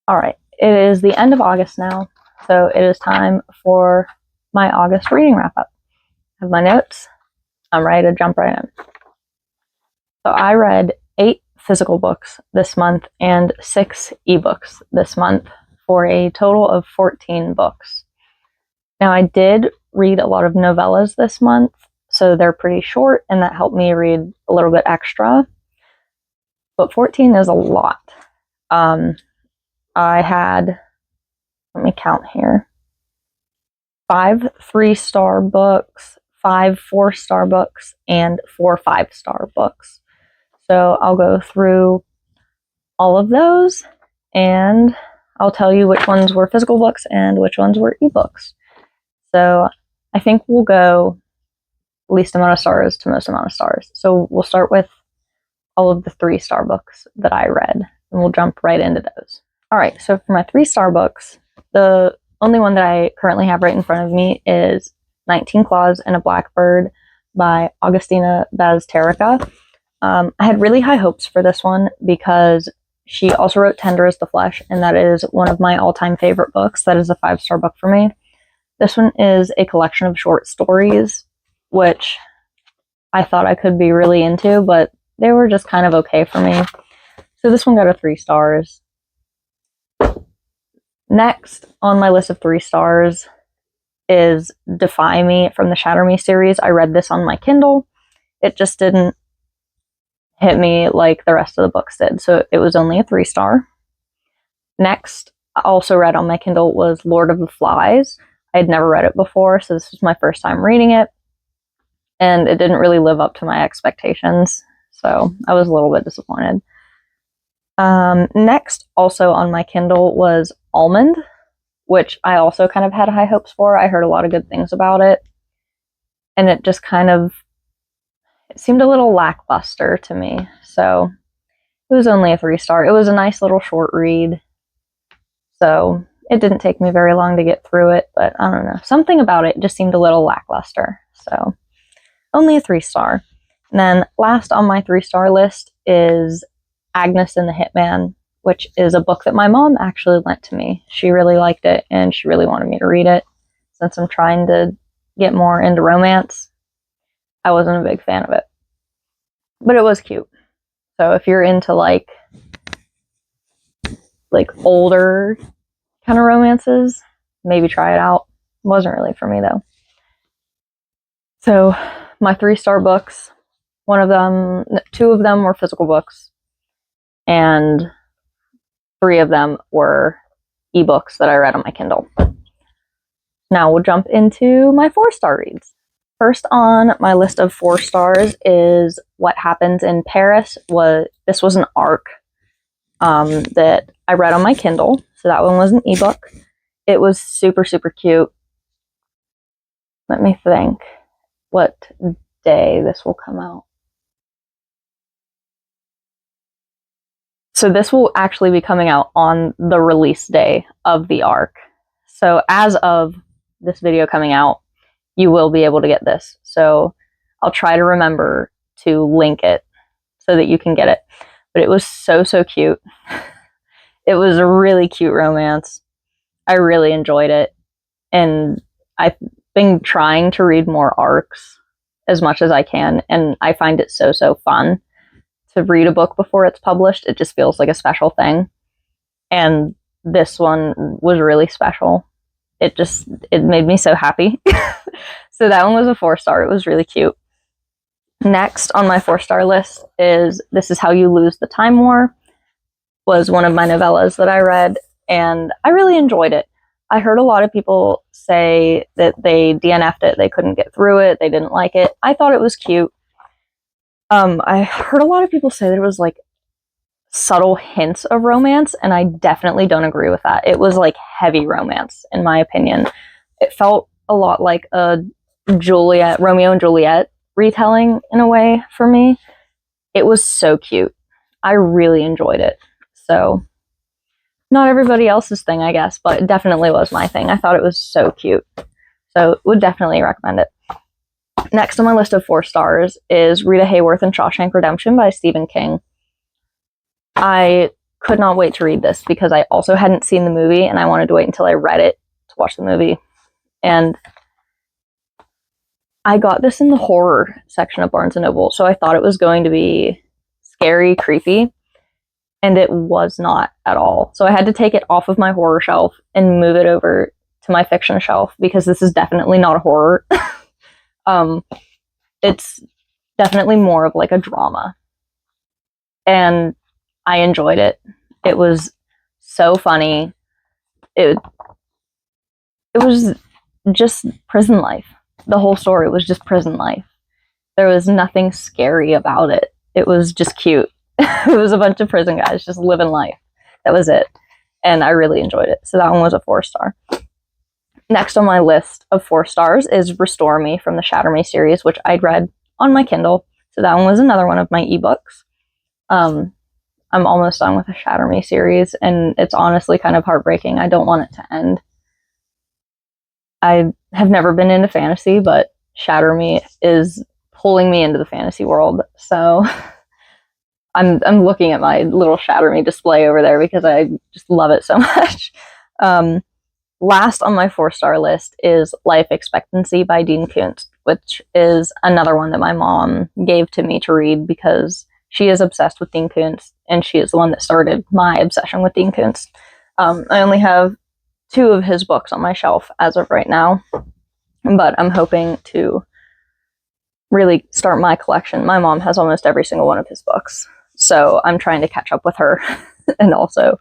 All right, it is the end of August now, so it is time for my August reading wrap up. I have my notes. I'm ready to jump right in. So I read 8 physical books this month and 6 ebooks this month for a total of 14 books. Now, I did read a lot of novellas this month, so they're pretty short, and that helped me read a little bit extra. But 14 is a lot. I had, let me count here, 5 3-star books, 5 4-star books, and 4 5-star books. So I'll go through all of those, and I'll tell you which ones were physical books and which ones were ebooks. So I think we'll go least amount of stars to most amount of stars. So we'll start with all of the 3-star books that I read, and we'll jump right into those. All right, so for my 3-star books, the only one that I currently have right in front of me is 19 Claws and a Blackbird by Augustina Bazterrica. I had really high hopes for this one because she also wrote Tender as the Flesh, and that is one of my all-time favorite books. That is a 5-star book for me. This one is a collection of short stories, which I thought I could be really into, but they were just kind of okay for me. So this one got a 3 stars. Next on my list of 3 stars is Defy Me from the Shatter Me series. I read this on my Kindle. It just didn't hit me like the rest of the books did, so it was only a 3-star. Next, I also read on my Kindle was Lord of the Flies. I had never read it before, so this was my first time reading it, and it didn't really live up to my expectations, so I was a little bit disappointed. Next, also on my Kindle was Almond, which I also kind of had high hopes for. I heard a lot of good things about it, and it just kind of, it seemed a little lackluster to me, so it was only a 3-star. It was a nice little short read, so it didn't take me very long to get through it, but I don't know. Something about it just seemed a little lackluster, so only a 3-star. And then last on my 3-star list is Agnes and the Hitman, which is a book that my mom actually lent to me. She really liked it, and she really wanted me to read it. Since I'm trying to get more into romance, I wasn't a big fan of it. But it was cute. So if you're into like older kind of romances, maybe try it out. It wasn't really for me though. So my 3-star books, 2 of them were physical books, and 3 of them were ebooks that I read on my Kindle. Now we'll jump into my 4-star reads. First on my list of 4 stars is What Happens in Paris. This was an arc that I read on my Kindle, so that one was an ebook. It was super, super cute. Let me think what day this will come out. So this will actually be coming out on the release day of the arc. So as of this video coming out, you will be able to get this. So I'll try to remember to link it so that you can get it. But it was so, so cute. It was a really cute romance. I really enjoyed it. And I've been trying to read more arcs as much as I can. And I find it so, so fun to read a book before it's published. It just feels like a special thing. And this one was really special. It made me so happy. So that one was a 4-star. It was really cute. Next on my 4-star list is This Is How You Lose the Time War. Was one of my novellas that I read, and I really enjoyed it. I heard a lot of people say that they DNF'd it, they couldn't get through it, they didn't like it. I thought it was cute. I heard a lot of people say that it was like subtle hints of romance, and I definitely don't agree with that. It was like heavy romance, in my opinion. It felt a lot like a Romeo and Juliet retelling in a way for me. It was so cute. I really enjoyed it. So not everybody else's thing, I guess, but it definitely was my thing. I thought it was so cute. So would definitely recommend it. Next on my list of 4 stars is Rita Hayworth and Shawshank Redemption by Stephen King. I could not wait to read this because I also hadn't seen the movie and I wanted to wait until I read it to watch the movie. And I got this in the horror section of Barnes & Noble, so I thought it was going to be scary, creepy, and it was not at all. So I had to take it off of my horror shelf and move it over to my fiction shelf because this is definitely not a horror. It's definitely more of like a drama. And I enjoyed it. It was so funny. It was just prison life. The whole story was just prison life. There was nothing scary about it. It was just cute. It was a bunch of prison guys just living life. That was it. And I really enjoyed it. So that one was a 4-star. Next on my list of 4 stars is Restore Me from the Shatter Me series, which I'd read on my Kindle. So that one was another one of my ebooks. I'm almost done with the Shatter Me series, and it's honestly kind of heartbreaking. I don't want it to end. I have never been into fantasy, but Shatter Me is pulling me into the fantasy world. So I'm looking at my little Shatter Me display over there because I just love it so much. Last on my 4-star list is Life Expectancy by Dean Koontz, which is another one that my mom gave to me to read because she is obsessed with Dean Koontz, and she is the one that started my obsession with Dean Koontz. I only have 2 of his books on my shelf as of right now, but I'm hoping to really start my collection. My mom has almost every single one of his books, so I'm trying to catch up with her and also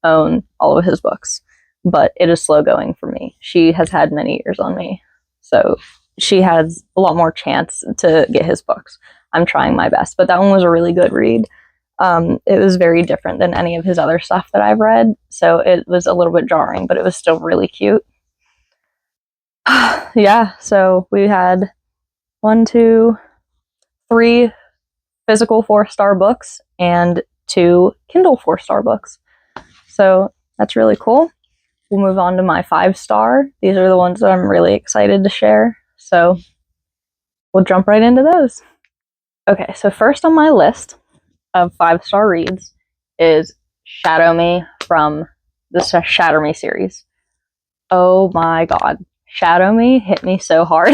own all of his books, but it is slow going for me. She has had many years on me, so she has a lot more chance to get his books. I'm trying my best, but that one was a really good read. It was very different than any of his other stuff that I've read, so it was a little bit jarring, but it was still really cute. Yeah, so we had 1, 2, 3 physical 4-star books and 2 Kindle 4-star books. So that's really cool. We'll move on to my 5-star. These are the ones that I'm really excited to share, so we'll jump right into those. Okay, so first on my list of 5-star reads is Shadow Me from the Shatter Me series. Oh my god. Shadow Me hit me so hard.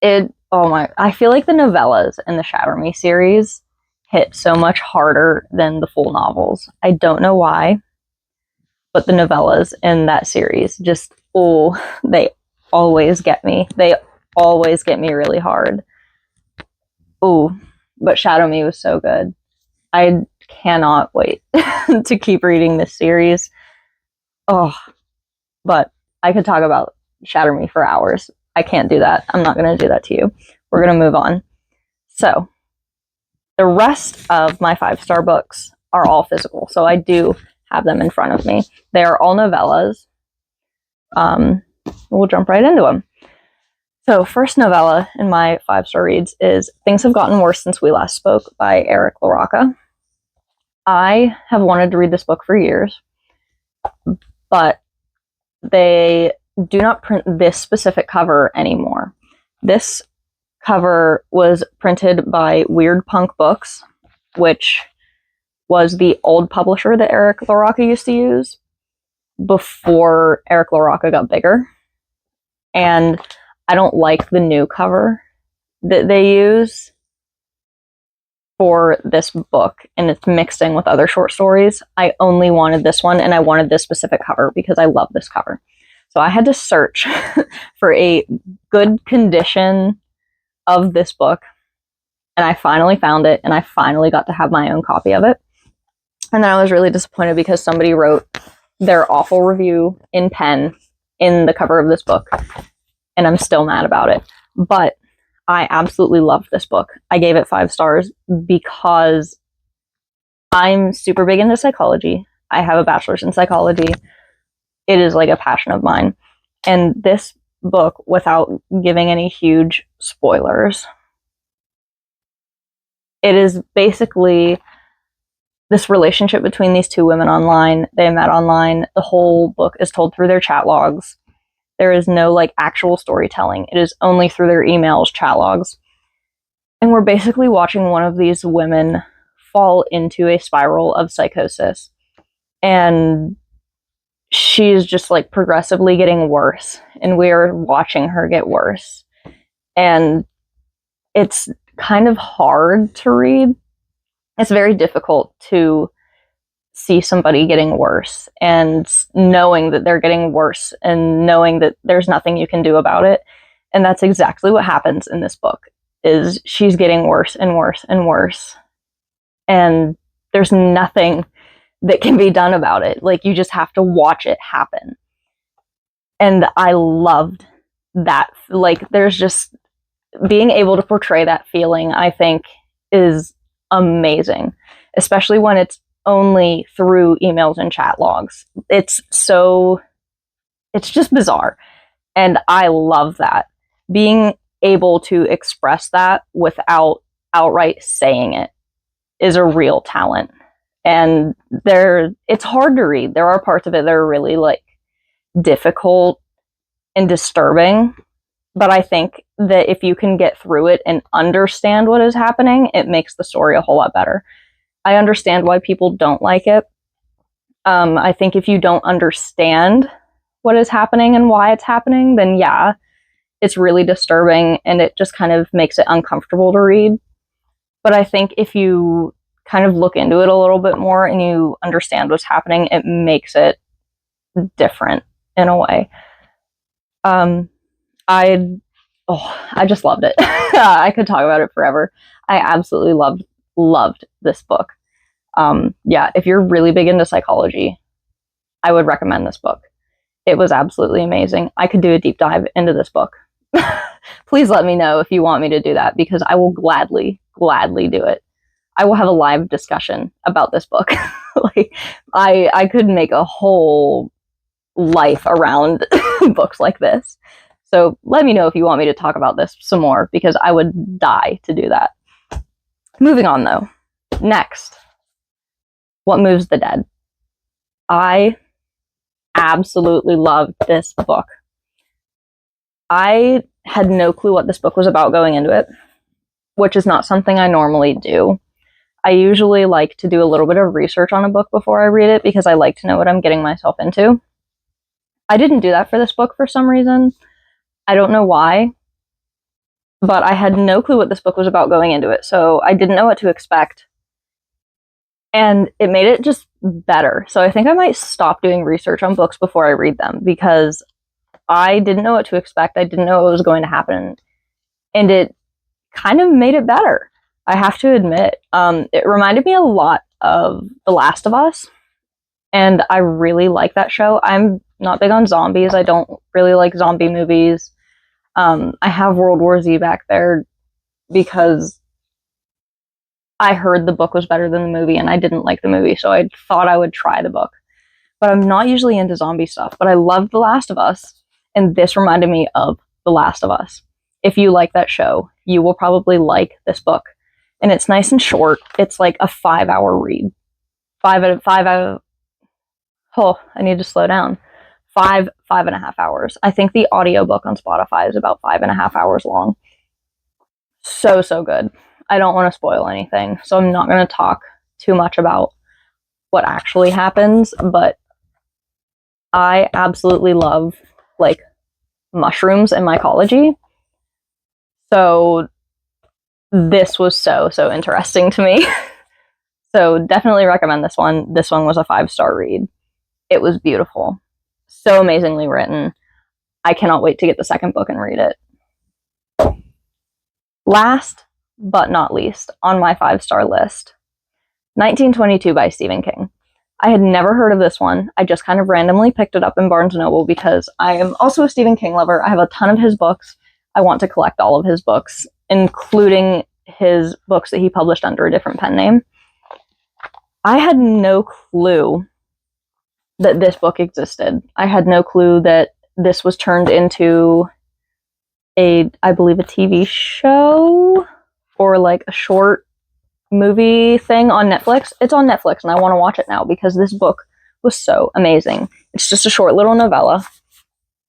I feel like the novellas in the Shatter Me series hit so much harder than the full novels. I don't know why, but the novellas in that series just, they always get me. They always get me really hard. But Shadow Me was so good. I cannot wait to keep reading this series. But I could talk about Shatter Me for hours. I can't do that. I'm not going to do that to you. We're going to move on. So, the rest of my 5-star books are all physical, so I do have them in front of me. They are all novellas. We'll jump right into them. So, first novella in my 5-star reads is Things Have Gotten Worse Since We Last Spoke by Eric LaRocca. I have wanted to read this book for years, but they do not print this specific cover anymore. This cover was printed by Weird Punk Books, which was the old publisher that Eric LaRocca used to use before Eric LaRocca got bigger. And I don't like the new cover that they use for this book, and it's mixed in with other short stories. I only wanted this one, and I wanted this specific cover because I love this cover. So I had to search for a good condition of this book, and I finally found it, and I finally got to have my own copy of it. And then I was really disappointed because somebody wrote their awful review in pen in the cover of this book, and I'm still mad about it. But I absolutely loved this book. I gave it 5 stars because I'm super big into psychology. I have a bachelor's in psychology. It is like a passion of mine. And this book, without giving any huge spoilers, it is basically this relationship between these 2 women online. They met online. The whole book is told through their chat logs. There is no like actual storytelling. It is only through their emails, chat logs. And we're basically watching one of these women fall into a spiral of psychosis, and she's just like progressively getting worse, and we're watching her get worse. And it's kind of hard to read. It's very difficult to see somebody getting worse and knowing that they're getting worse and knowing that there's nothing you can do about it. And that's exactly what happens in this book, is she's getting worse and worse and worse. And there's nothing that can be done about it. Like, you just have to watch it happen. And I loved that. Like, there's just being able to portray that feeling, I think, is amazing, especially when it's only through emails and chat logs. It's just bizarre. And I love that. Being able to express that without outright saying it is a real talent. And it's hard to read. There are parts of it that are really like difficult and disturbing. But I think that if you can get through it and understand what is happening, it makes the story a whole lot better. I understand why people don't like it. I think if you don't understand what is happening and why it's happening, then yeah, it's really disturbing and it just kind of makes it uncomfortable to read. But I think if you kind of look into it a little bit more and you understand what's happening, it makes it different in a way. I just loved it. I could talk about it forever. I absolutely loved this book. Yeah, if you're really big into psychology, I would recommend this book. It was absolutely amazing. I could do a deep dive into this book. Please let me know if you want me to do that, because I will gladly do it. I will have a live discussion about this book. Like, I could make a whole life around books like this. So let me know if you want me to talk about this some more, because I would die to do that. Moving on, though. Next, What Moves the Dead. I absolutely loved this book. I had no clue what this book was about going into it, which is not something I normally do. I usually like to do a little bit of research on a book before I read it, because I like to know what I'm getting myself into. I didn't do that for this book for some reason. I don't know why, but I had no clue what this book was about going into it, so I didn't know what to expect. And it made it just better. So I think I might stop doing research on books before I read them, because I didn't know what to expect. I didn't know what was going to happen. And it kind of made it better, I have to admit. It reminded me a lot of The Last of Us. And I really like that show. I'm not big on zombies. I don't really like zombie movies. I have World War Z back there because I heard the book was better than the movie and I didn't like the movie, so I thought I would try the book. But I'm not usually into zombie stuff, but I love The Last of Us, and this reminded me of The Last of Us. If you like that show, you will probably like this book. And it's nice and short. It's like a 5-hour read. Oh, I need to slow down. 5.5 hours. I think the audiobook on Spotify is about 5.5 hours long. So good. I don't want to spoil anything, so I'm not going to talk too much about what actually happens, but I absolutely love, like, mushrooms and mycology. So this was so interesting to me. So definitely recommend this one. This one was a 5-star read. It was beautiful. So amazingly written. I cannot wait to get the second book and read it. Last but not least on my 5-star list, 1922 by Stephen King. I had never heard of this one. I just kind of randomly picked it up in Barnes & Noble because I am also a Stephen King lover. I have a ton of his books. I want to collect all of his books, including his books that he published under a different pen name. I had no clue that this book existed. I had no clue that this was turned into I believe a TV show or like a short movie thing on Netflix. It's on Netflix and I want to watch it now because this book was so amazing. It's just a short little novella,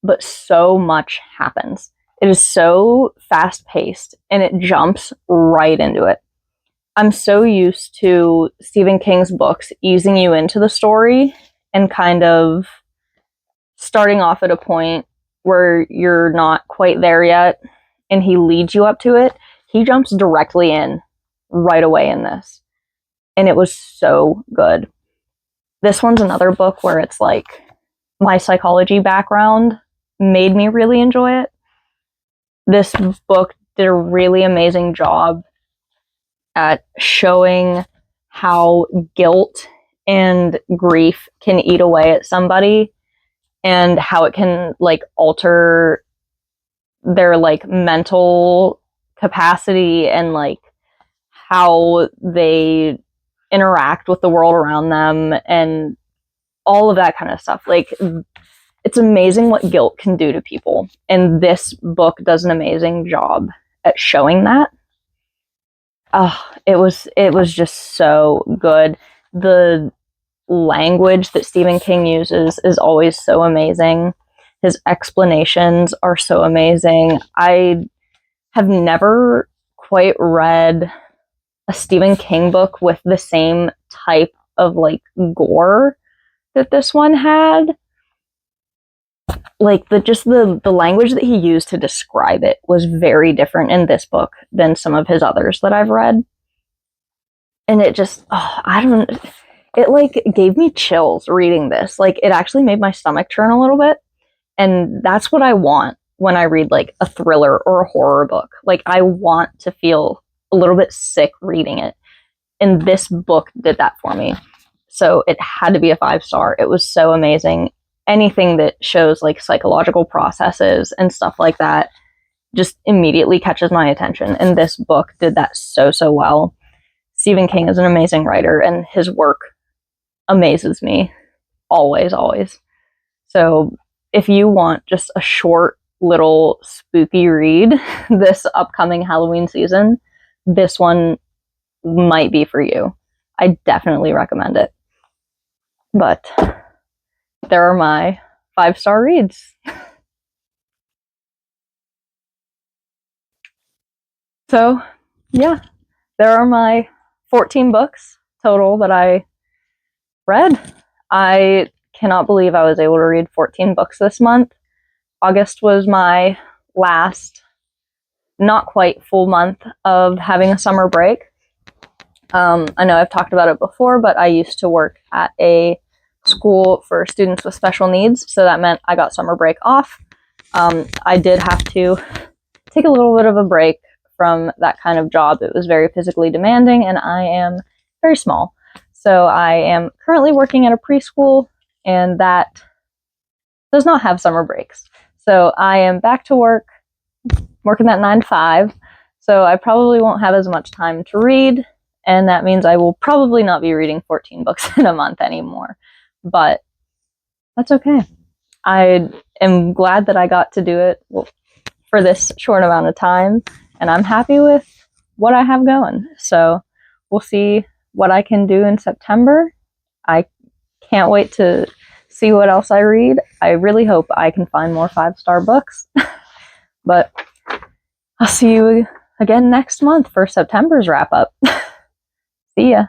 but so much happens. It is so fast paced and it jumps right into it. I'm so used to Stephen King's books easing you into the story and kind of starting off at a point where you're not quite there yet and he leads you up to it. He jumps directly in right away in this. And it was so good. This one's another book where it's like my psychology background made me really enjoy it. This book did a really amazing job at showing how guilt and grief can eat away at somebody and how it can like alter their like mental capacity and like how they interact with the world around them and all of that kind of stuff. Like, it's amazing what guilt can do to people. And this book does an amazing job at showing that. Oh, it was just so good. The language that Stephen King uses is always so amazing. His explanations are so amazing. I have never quite read a Stephen King book with the same type of like gore that this one had. Like the language that he used to describe it was very different in this book than some of his others that I've read. And it just, it like gave me chills reading this. Like, it actually made my stomach turn a little bit. And that's what I want when I read like a thriller or a horror book. Like, I want to feel a little bit sick reading it. And this book did that for me. So it had to be a 5-star. It was so amazing. Anything that shows like psychological processes and stuff like that just immediately catches my attention. And this book did that so, so well. Stephen King is an amazing writer and his work amazes me. Always, always. So if you want just a short little spooky read this upcoming Halloween season, this one might be for you. I definitely recommend it. But there are my 5-star reads. So, yeah, there are my 14 books total that I read. I cannot believe I was able to read 14 books this month. August was my last, not quite full month of having a summer break. I know I've talked about it before, but I used to work at a school for students with special needs, so that meant I got summer break off. I did have to take a little bit of a break from that kind of job. It was very physically demanding, and I am very small. So I am currently working at a preschool, and that does not have summer breaks. So I am back to work, working that 9 to 5. So I probably won't have as much time to read, and that means I will probably not be reading 14 books in a month anymore. But that's okay. I am glad that I got to do it for this short amount of time, and I'm happy with what I have going. So we'll see what I can do in September. I can't wait to see what else I read. I really hope I can find more 5-star books. But I'll see you again next month for September's wrap up. See ya.